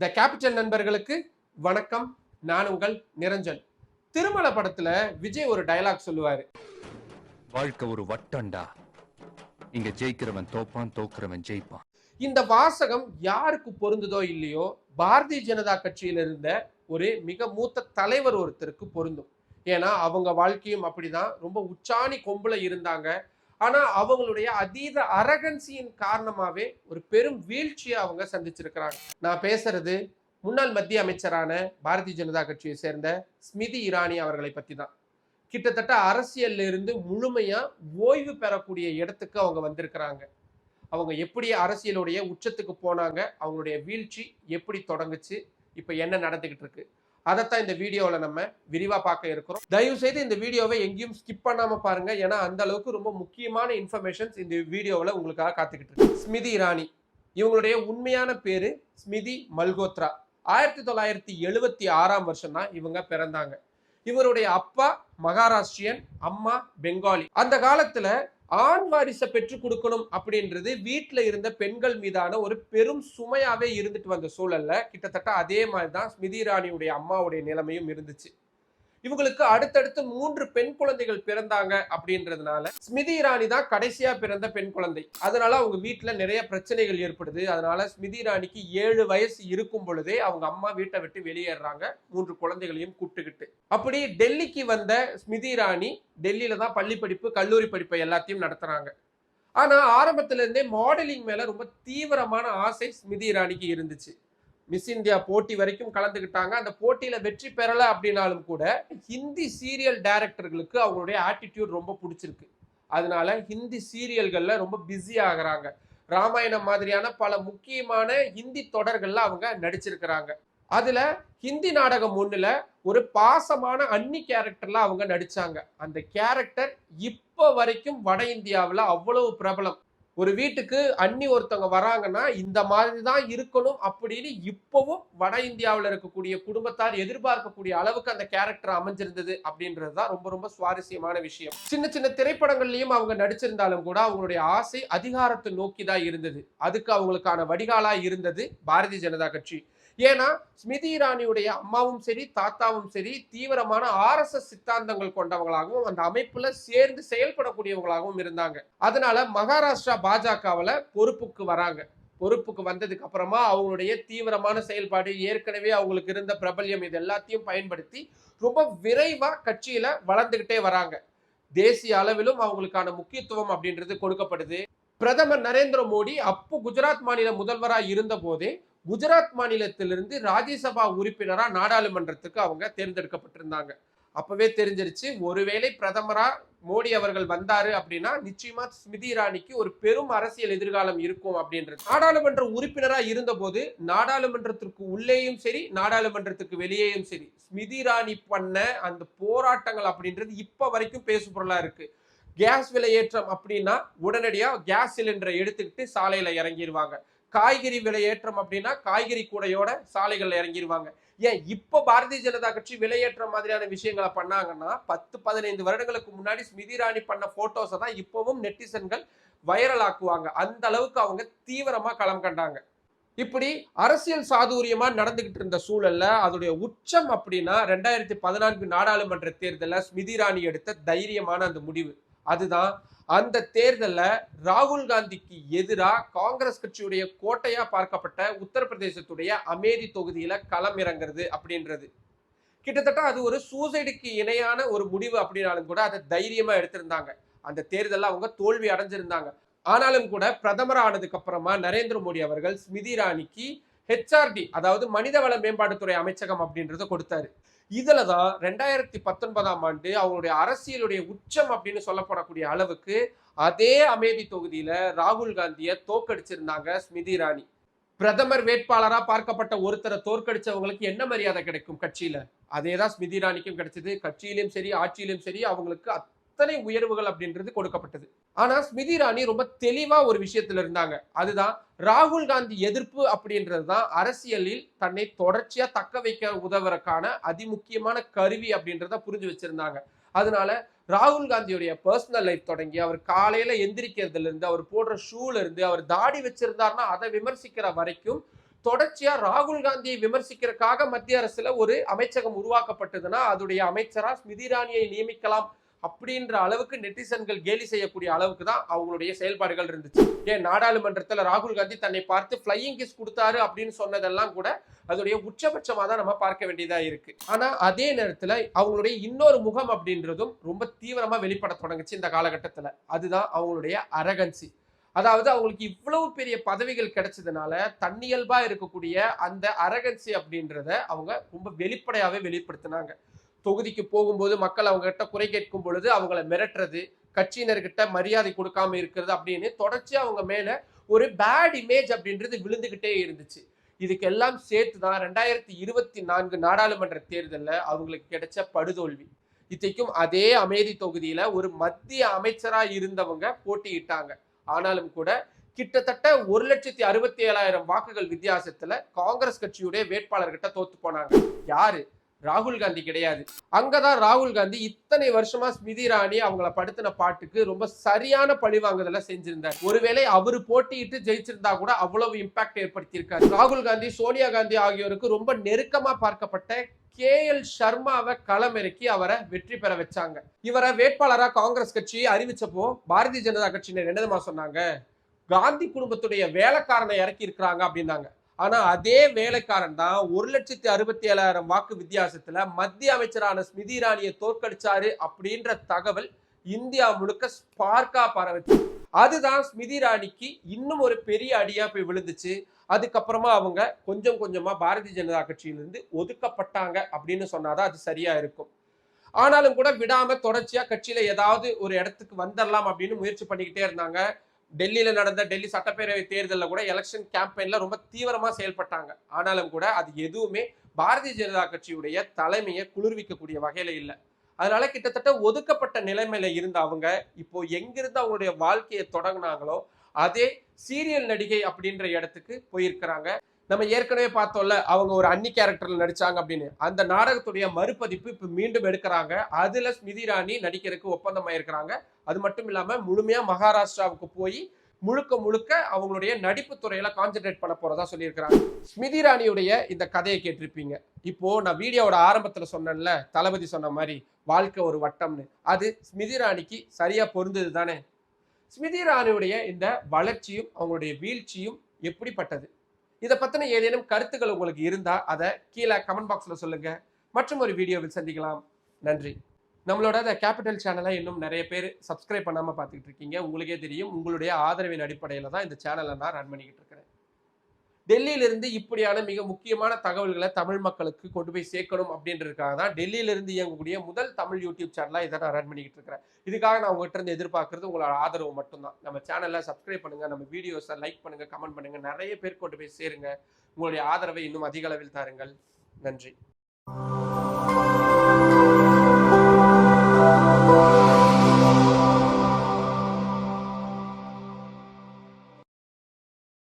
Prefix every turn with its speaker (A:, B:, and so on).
A: The capital நண்பர்களுக்கு வணக்கம். நான் உங்கள் நிரஞ்சன். திருமல படத்துல விஜய் ஒரு டயலாக் சொல்லுவாரு,
B: வாழ்க்கை ஒரு வட்டம்டா, இங்க ஜெயிக்கிறவன் தோப்பான், தோக்குறவன் ஜெயிப்பான்.
A: இந்த வாசகம் யாருக்கு பொருந்துதோ இல்லையோ, பாரதிய ஜனதா கட்சியில இருந்த ஒரு மிக மூத்த தலைவர் ஒருத்தருக்கு பொருந்தும். ஏன்னா அவங்க வாழ்க்கையும் அப்படிதான், ரொம்ப உச்சாணி கொம்புல இருந்தாங்க. ஆனா அவங்களுடைய அதீத அரகன்சியின் காரணமாவே ஒரு பெரும் வீழ்ச்சியை அவங்க சந்திச்சிருக்கிறாங்க. நான் பேசுறது முன்னாள் மத்திய அமைச்சரான பாரதிய ஜனதா கட்சியை சேர்ந்த ஸ்மிருதி இரானி அவர்களை பத்தி தான். கிட்டத்தட்ட அரசியல்ல இருந்து முழுமையா ஓய்வு பெறக்கூடிய இடத்துக்கு அவங்க வந்திருக்கிறாங்க. அவங்க எப்படி அரசியலுடைய உச்சத்துக்கு போனாங்க, அவங்களுடைய வீழ்ச்சி எப்படி தொடங்குச்சு, இப்ப என்ன நடந்துகிட்டு இருக்கு, அதைத்தான் இந்த வீடியோவில் நம்ம விரிவா பார்க்க இருக்கிறோம். தயவு செய்து இந்த வீடியோவை எங்கேயும் ஸ்கிப் பண்ணாம பாருங்க. ஏன்னா அந்த அளவுக்கு ரொம்ப முக்கியமான இன்ஃபர்மேஷன்ஸ் இந்த வீடியோவில் உங்களுக்காக காத்துக்கிட்டு இருக்கு. ஸ்மிருதி இரானி இவங்களுடைய உண்மையான பேரு ஸ்மிருதி மல்கோத்ரா. 1976 வருஷம் தான் இவங்க பிறந்தாங்க. இவருடைய அப்பா மகாராஷ்டிரியன், அம்மா பெங்காலி. அந்த காலத்துல ஆண் வாரிசை பெற்றுக் கொடுக்கணும் அப்படின்றது வீட்டுல இருந்த பெண்கள் மீதான ஒரு பெரும் சுமையாவே இருந்துட்டு வந்த சூழல்ல கிட்டத்தட்ட அதே மாதிரிதான் ஸ்மிருதி இரானியுடைய அம்மாவுடைய நிலைமையும் இருந்துச்சு. இவங்களுக்கு அடுத்தடுத்து 3 பெண் குழந்தைகள் பிறந்தாங்க அப்படின்றதுனால ஸ்மிருதி இரானி தான் கடைசியா பிறந்த பெண் குழந்தை. அதனால அவங்க வீட்டுல நிறைய பிரச்சனைகள் ஏற்படுது. அதனால ஸ்மிருதி இரானிக்கு 7 வயசு இருக்கும் பொழுதே அவங்க அம்மா வீட்டை விட்டு வெளியேறாங்க, 3 குழந்தைகளையும் கூப்பிட்டுக்கிட்டு. அப்படி டெல்லிக்கு வந்த ஸ்மிருதி இரானி டெல்லியில தான் பள்ளி படிப்பு, கல்லூரி படிப்பை எல்லாத்தையும் நடத்துறாங்க. ஆனா ஆரம்பத்துல இருந்தே மாடலிங் மேல ரொம்ப தீவிரமான ஆசை ஸ்மிருதி இரானிக்கு இருந்துச்சு. மிஸ் இந்தியா போட்டி வரைக்கும் கலந்துக்கிட்டாங்க. அந்த போட்டியில வெற்றி பெறல அப்படின்னாலும் கூட ஹிந்தி சீரியல் டைரக்டர்களுக்கு அவங்களுடைய ஆட்டிடியூட் ரொம்ப பிடிச்சிருக்கு. அதனால ஹிந்தி சீரியல்கள்ல ரொம்ப பிஸி ஆகுறாங்க. ராமாயணம் மாதிரியான பல முக்கியமான ஹிந்தி தொடர்கள்ல அவங்க நடிச்சிருக்கிறாங்க. அதுல ஹிந்தி நாடகம் ஒண்ணுல ஒரு பாசமான அன்னி கேரக்டர்ல அவங்க நடிச்சாங்க. அந்த கேரக்டர் இப்ப வரைக்கும் வட இந்தியாவில் அவ்வளவு பிரபலம். ஒரு வீட்டுக்கு அண்ணி ஒருத்தவங்க வராங்கன்னா இந்த மாதிரி தான் இருக்கணும் அப்படின்னு இப்பவும் வட இந்தியாவில் இருக்கக்கூடிய குடும்பத்தார் எதிர்பார்க்கக்கூடிய அளவுக்கு அந்த கேரக்டர் அமைஞ்சிருந்தது அப்படின்றது தான் ரொம்ப ரொம்ப சுவாரஸ்யமான விஷயம். சின்ன சின்ன திரைப்படங்கள்லயும் அவங்க நடிச்சிருந்தாலும் கூட அவங்களுடைய ஆசை அதிகாரத்தை நோக்கி தான் இருந்தது. அதுக்கு அவங்களுக்கான வடிகாலா இருந்தது பாரதிய ஜனதா கட்சி. ஏன்னா ஸ்மிருதி இரானியுடைய அம்மாவும் சரி தாத்தாவும் சரி தீவிரமான RSS சித்தாந்தங்கள் கொண்டவங்களாகவும் அந்த அமைப்புல சேர்ந்து செயல்படக்கூடியவங்களாகவும் இருந்தாங்க. அதனால மகாராஷ்டிரா பாஜகவுல பொறுப்புக்கு வராங்க. பொறுப்புக்கு வந்ததுக்கு அப்புறமா அவங்களுடைய தீவிரமான செயல்பாடு, ஏற்கனவே அவங்களுக்கு இருந்த பிரபல்யம், இது எல்லாத்தையும் பயன்படுத்தி ரொம்ப விரைவா கட்சியில வளர்ந்துகிட்டே வராங்க. தேசிய அளவிலும் அவங்களுக்கான முக்கியத்துவம் அப்படின்றது கொடுக்கப்படுது. பிரதமர் நரேந்திர மோடி அப்போ குஜராத் மாநில முதல்வராக இருந்த போதே குஜராத் மாநிலத்திலிருந்து ராஜ்யசபா உறுப்பினரா நாடாளுமன்றத்துக்கு அவங்க தேர்ந்தெடுக்கப்பட்டிருந்தாங்க. அப்பவே தெரிஞ்சிருச்சு, ஒருவேளை பிரதமரா மோடி அவர்கள் வந்தாரு அப்படின்னா நிச்சயமா ஸ்மிருதி இரானிக்கு ஒரு பெரும் அரசியல் எதிர்காலம் இருக்கும் அப்படின்றது. நாடாளுமன்ற உறுப்பினரா இருந்த போது நாடாளுமன்றத்திற்கு உள்ளேயும் சரி நாடாளுமன்றத்துக்கு வெளியேயும் சரி ஸ்மிருதி இரானி பண்ண அந்த போராட்டங்கள் அப்படின்றது இப்ப வரைக்கும் பேசு பொருளா இருக்கு. கேஸ் விலை ஏற்றம் அப்படின்னா உடனடியா கேஸ் சிலிண்டரை எடுத்துக்கிட்டு சாலையில இறங்கிடுவாங்க. காய்கறி விலை ஏற்றம் அப்படின்னா காய்கறி கூடையோட சாலைகள்ல இறங்கிடுவாங்க. ஏன் இப்ப பாரதிய ஜனதா கட்சி விலையேற்றம் மாதிரியான விஷயங்களை பண்ணாங்கன்னா 10-15 வருடங்களுக்கு முன்னாடி ஸ்மிருதி இரானி பண்ண போட்டோஸை தான் இப்பவும் நெட்டிசன்கள் வைரல் ஆக்குவாங்க. அந்த அளவுக்கு அவங்க தீவிரமா களம் கண்டாங்க. இப்படி அரசியல் சாதுரியமா நடந்துகிட்டு இருந்த சூழல்ல அதோடைய உச்சம் அப்படின்னா 2014 நாடாளுமன்ற தேர்தலில் ஸ்மிருதி இரானி எடுத்த தைரியமான அந்த முடிவு. அதுதான் அந்த தேர்தல்ல ராகுல் காந்திக்கு எதிராக காங்கிரஸ் கட்சியுடைய கோட்டையா பார்க்கப்பட்ட உத்தரப்பிரதேசத்துடைய அமேதி தொகுதியில களம் இறங்குறது அப்படின்றது. கிட்டத்தட்ட அது ஒரு சூசைடுக்கு இணையான ஒரு முடிவு அப்படின்னாலும் கூட அதை தைரியமா எடுத்திருந்தாங்க. அந்த தேர்தலில் அவங்க தோல்வி அடைஞ்சிருந்தாங்க. ஆனாலும் கூட பிரதமர் ஆனதுக்கு அப்புறமா நரேந்திர மோடி அவர்கள் ஸ்மிருதி இரானிக்கு HRD, அதாவது மனிதவள மேம்பாட்டுத்துறை அமைச்சகம் அப்படின்றத கொடுத்தாரு. இதுலதான் 2019 அவங்களுடைய அரசியலுடைய உச்சம் அப்படின்னு சொல்லப்படக்கூடிய அளவுக்கு அதே அமேதி தொகுதியில ராகுல் காந்தியை தோற்கடிச்சிருந்தாங்க ஸ்மிருதி இரானி. பிரதமர் வேட்பாளரா பார்க்கப்பட்ட ஒருத்தரை தோற்கடிச்சவங்களுக்கு என்ன மரியாதை கிடைக்கும் கட்சியில, அதேதான் ஸ்மிருதி இரானிக்கும் கிடைச்சது. கட்சியிலும் சரி ஆட்சியிலும் சரி அவங்களுக்கு அத்தனை உயர்வுகள் அப்படின்றது கொடுக்கப்பட்டது. ஆனா ஸ்மிருதி இரானி ரொம்ப தெளிவா ஒரு விஷயத்துல இருந்தாங்க. அதுதான் ராகுல் காந்தி எதிர்ப்பு அப்படின்றதுதான் அரசியலில் தன்னை தொடர்ச்சியா தக்க வைக்க உதவுறதுக்கான அதிமுக்கியமான கருவி அப்படின்றத புரிஞ்சு வச்சிருந்தாங்க. அதனால ராகுல் காந்தியுடைய பர்சனல் லைஃப் தொடங்கி அவர் காலையில எந்திரிக்கிறதுல இருந்து அவர் போடுற ஷூல இருந்து அவர் தாடி வச்சிருந்தாருன்னா அதை விமர்சிக்கிற வரைக்கும் தொடர்ச்சியா ராகுல் காந்தியை விமர்சிக்கிறதுக்காக மத்திய அரசுல ஒரு அமைச்சகம் உருவாக்கப்பட்டதுன்னா அதோடைய அமைச்சரா ஸ்மிருதி இரானியை நியமிக்கலாம் அப்படின்ற அளவுக்கு நெட்டிசன்கள் கேலி செய்யக்கூடிய அளவுக்கு தான் அவங்களுடைய செயல்பாடுகள் இருந்துச்சு. ஏன் நாடாளுமன்றத்துல ராகுல் காந்தி தன்னை பார்த்து ஃபிளையிங் கிஸ் கொடுத்தாரு அப்படின்னு சொன்னதெல்லாம் கூட அதோடைய உச்சபட்சமா தான் நம்ம பார்க்க வேண்டியதா இருக்கு. ஆனா அதே நேரத்துல அவங்களுடைய இன்னொரு முகம் அப்படின்றதும் ரொம்ப தீவிரமா வெளிப்பட தொடங்குச்சு இந்த காலகட்டத்துல. அதுதான் அவங்களுடைய அரகன்சி. அதாவது அவங்களுக்கு இவ்வளவு பெரிய பதவிகள் கிடைச்சதுனால தன்னியல்பா இருக்கக்கூடிய அந்த அரகன்சி அப்படின்றத அவங்க ரொம்ப வெளிப்படையாவே வெளிப்படுத்தினாங்க. தொகுதிக்கு போகும்போது மக்கள் அவங்க கிட்ட குறை கேட்கும் பொழுது அவங்கள மிரட்டுறது, கட்சியினர்கிட்ட மரியாதை கொடுக்காம இருக்கிறது அப்படின்னு தொடர்ச்சியா அவங்க மேல ஒரு பேட் இமேஜ் அப்படின்றது விழுந்துகிட்டே இருந்துச்சு. இதுக்கெல்லாம் சேர்த்துதான் 2024 நாடாளுமன்ற தேர்தல்ல அவங்களுக்கு கிடைச்ச படுதோல்வி. இத்தைக்கும் அதே அமேதி தொகுதியில ஒரு மத்திய அமைச்சரா இருந்தவங்க போட்டியிட்டாங்க. ஆனாலும் கூட கிட்டத்தட்ட 1,67,000 வாக்குகள் வித்தியாசத்துல காங்கிரஸ் கட்சியுடைய வேட்பாளர்கிட்ட தோத்து போனாங்க. யாரு? ராகுல் காந்தி கிடையாது. அங்கதான் ராகுல் காந்தி இத்தனை வருஷமா ஸ்மிருதி இரானி அவங்கள படுத்தின பாட்டுக்கு ரொம்ப சரியான பழிவாங்குதல செஞ்சிருந்தார். ஒருவேளை அவரு போட்டியிட்டு ஜெயிச்சிருந்தா கூட அவ்வளவு இம்பாக்ட் ஏற்படுத்தி இருக்காரு. ராகுல் காந்தி, சோனியா காந்தி ஆகியோருக்கு ரொம்ப நெருக்கமா பார்க்கப்பட்ட KL சர்மாவை களமிறக்கி அவரை வெற்றி பெற வச்சாங்க. இவரை வேட்பாளரா காங்கிரஸ் கட்சி அறிவிச்சப்போ பாரதிய ஜனதா கட்சியினர் என்னதுமா சொன்னாங்க? காந்தி குடும்பத்துடைய வேலைக்காரனை இறக்கி இருக்கிறாங்க அப்படின்னாங்க. ஆனா அதே வேலைக்காரன் தான் 1,67,000 வாக்கு வித்தியாசத்துல மத்திய அமைச்சரான ஸ்மிருதி இரானியை தோற்கடிச்சாரு அப்படின்ற தகவல் இந்தியா முழுக்க ஸ்பார்க்கா பரவுச்சு. அதுதான் ஸ்மிருதி இரானிக்கு இன்னும் ஒரு பெரிய அடியா போய் விழுந்துச்சு. அதுக்கப்புறமா அவங்க கொஞ்சம் கொஞ்சமா பாரதிய ஜனதா கட்சியிலிருந்து ஒதுக்கப்பட்டாங்க அப்படின்னு சொன்னாதான் அது சரியா இருக்கும். ஆனாலும் கூட விடாம தொடர்ச்சியா கட்சியில ஏதாவது ஒரு இடத்துக்கு வந்துடலாம் அப்படின்னு முயற்சி பண்ணிக்கிட்டே இருந்தாங்க. டெல்லியில நடந்த டெல்லி சட்டப்பேரவை தேர்தலில் கூட எலெக்ஷன் கேம்பெயின்ல ரொம்ப தீவிரமா செயல்பட்டாங்க. ஆனாலும் கூட அது எதுவுமே பாரதிய ஜனதா கட்சியுடைய தலைமையை குளிர்விக்கக்கூடிய வகையில இல்லை. அதனால கிட்டத்தட்ட ஒதுக்கப்பட்ட நிலைமையில இருந்த அவங்க இப்போ எங்கிருந்து அவங்களுடைய வாழ்க்கையை தொடங்கினாங்களோ அதே சீரியல் நடிகை அப்படின்ற இடத்துக்கு போயிருக்கிறாங்க. நம்ம ஏற்கனவே பார்த்தோம்ல அவங்க ஒரு அன்னி கேரக்டர்ல நடிச்சாங்க அப்படின்னு. அந்த நாடகத்துடைய மறுபதிப்பு இப்ப மீண்டும் எடுக்கிறாங்க. அதுல ஸ்மிருதி இரானி நடிக்கிறதுக்கு ஒப்பந்தம் ஆயிருக்கிறாங்க. அது மட்டும் இல்லாம முழுமையா மகாராஷ்டிராவுக்கு போய் முழுக்க முழுக்க அவங்களுடைய நடிப்பு துறையில கான்சென்ட்ரேட் பண்ண போறதா சொல்லியிருக்கிறாங்க. ஸ்மிருதி இரானியுடைய இந்த கதையை கேட்டிருப்பீங்க. இப்போ நான் வீடியோவோட ஆரம்பத்துல சொன்னேன்ல, தளபதி சொன்ன மாதிரி வாழ்க்கை ஒரு வட்டம்னு, அது ஸ்மிருதி இரானிக்கு சரியா பொருந்தது தானே? ஸ்மிருதி இரானியுடைய இந்த வளர்ச்சியும் அவங்களுடைய வீழ்ச்சியும் எப்படிப்பட்டது? இதை பத்தின ஏதேனும் கருத்துக்கள் உங்களுக்கு இருந்தா அதை கீழே கமெண்ட் பாக்ஸ்ல சொல்லுங்க. மற்றும் ஒரு வீடியோவில் சந்திக்கலாம். நன்றி. நம்மளோட இந்த கேபிட்டல் சேனலை இன்னும் நிறைய பேர் சப்ஸ்கிரைப் பண்ணாம பார்த்துக்கிட்டு இருக்கீங்க. உங்களுக்கே தெரியும், உங்களுடைய ஆதரவின் அடிப்படையில தான் இந்த சேனலை நான் ரன் பண்ணிக்கிட்டு இருக்கிறேன். டெல்லியிலிருந்து இப்படியான மிக முக்கியமான தகவல்களை தமிழ் மக்களுக்கு கொண்டு போய் சேர்க்கணும் அப்படின்றதுக்காக தான் டெல்லியிலிருந்து இயங்கக்கூடிய முதல் தமிழ் யூடியூப் சேனலா இதை நான் ரன் பண்ணிக்கிட்டு இருக்கிறேன். இதுக்காக நான் உங்ககிட்ட இருந்து எதிர்பார்க்கறது உங்களோட ஆதரவு மட்டும்தான். நம்ம சேனலை சப்ஸ்கிரைப் பண்ணுங்க, நம்ம வீடியோஸை லைக் பண்ணுங்க, கமெண்ட் பண்ணுங்க, நிறைய பேர் கொண்டு போய் சேருங்க. உங்களுடைய ஆதரவை இன்னும் அதிக அளவில் தாருங்கள். நன்றி.